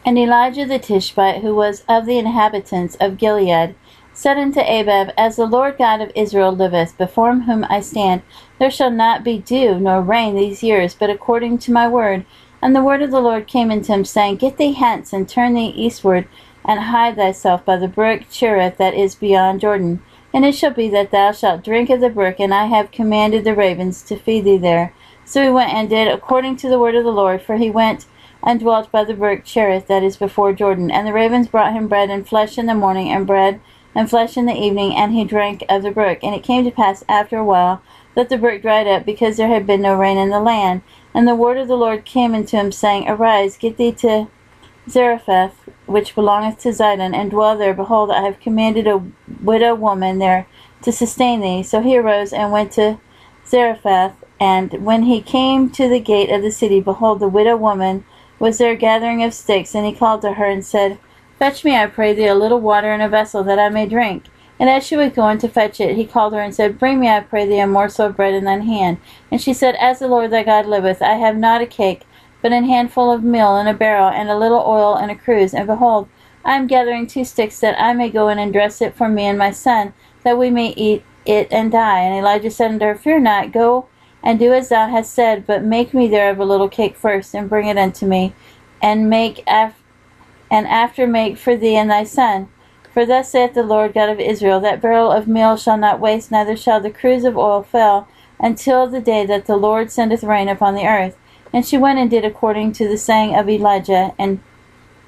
And Elijah the Tishbite, who was of the inhabitants of Gilead, said unto Ahab, As the Lord God of Israel liveth, before whom I stand, there shall not be dew nor rain these years, but according to my word. And the word of the Lord came unto him, saying, Get thee hence, and turn thee eastward, and hide thyself by the brook Cherith that is beyond Jordan. And it shall be that thou shalt drink of the brook, and I have commanded the ravens to feed thee there. So he went and did according to the word of the Lord, for he went and dwelt by the brook Cherith that is before Jordan. And the ravens brought him bread and flesh in the morning, and bread and flesh in the evening, and he drank of the brook. And it came to pass after a while that the brook dried up, because there had been no rain in the land. And the word of the Lord came unto him, saying, Arise, get thee to Zarephath, which belongeth to Zidon, and dwell there. Behold, I have commanded a widow woman there to sustain thee. So he arose and went to Zarephath. And when he came to the gate of the city, behold, the widow woman was there gathering of sticks. And he called to her and said, Fetch me, I pray thee, a little water in a vessel, that I may drink. And as she was going to fetch it, he called her and said, Bring me, I pray thee, a morsel of bread in thine hand. And she said, As the Lord thy God liveth, I have not a cake, but an handful of meal in a barrel, and a little oil in a cruse. And behold, I am gathering 2 sticks, that I may go in and dress it for me and my son, that we may eat it and die. And Elijah said unto her, Fear not, go and do as thou hast said, but make me thereof a little cake first, and bring it unto me, and after make for thee and thy son. For thus saith the Lord God of Israel, That barrel of meal shall not waste, neither shall the cruse of oil fail, until the day that the Lord sendeth rain upon the earth. And she went and did according to the saying of Elijah, and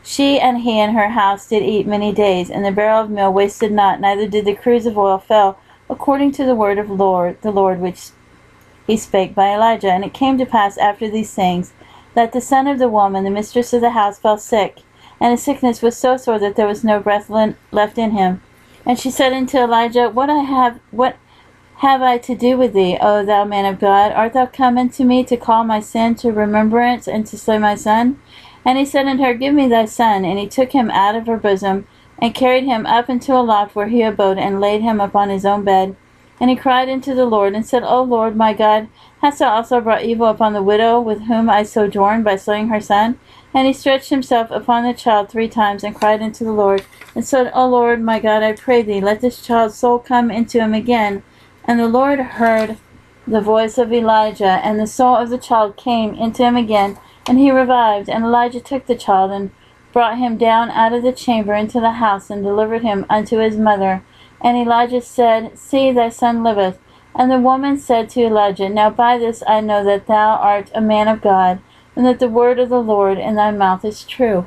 she and he and her house did eat many days, and the barrel of meal wasted not, neither did the cruse of oil fail, according to the word of the Lord which he spake by Elijah. And it came to pass after these things, that the son of the woman, the mistress of the house, fell sick, and his sickness was so sore that there was no breath left in him. And she said unto Elijah, What have I to do with thee, O thou man of God? Art thou come unto me to call my sin to remembrance, and to slay my son? And he said unto her, Give me thy son. And he took him out of her bosom, and carried him up into a loft where he abode, and laid him upon his own bed. And he cried unto the Lord, and said, O Lord my God, hast thou also brought evil upon the widow with whom I sojourned, by slaying her son? And he stretched himself upon the child 3 times, and cried unto the Lord, and said, O Lord my God, I pray thee, let this child's soul come into him again. And the Lord heard the voice of Elijah, and the soul of the child came into him again, and he revived. And Elijah took the child, and brought him down out of the chamber into the house, and delivered him unto his mother. And Elijah said, See, thy son liveth. And the woman said to Elijah, Now by this I know that thou art a man of God, and that the word of the Lord in thy mouth is true.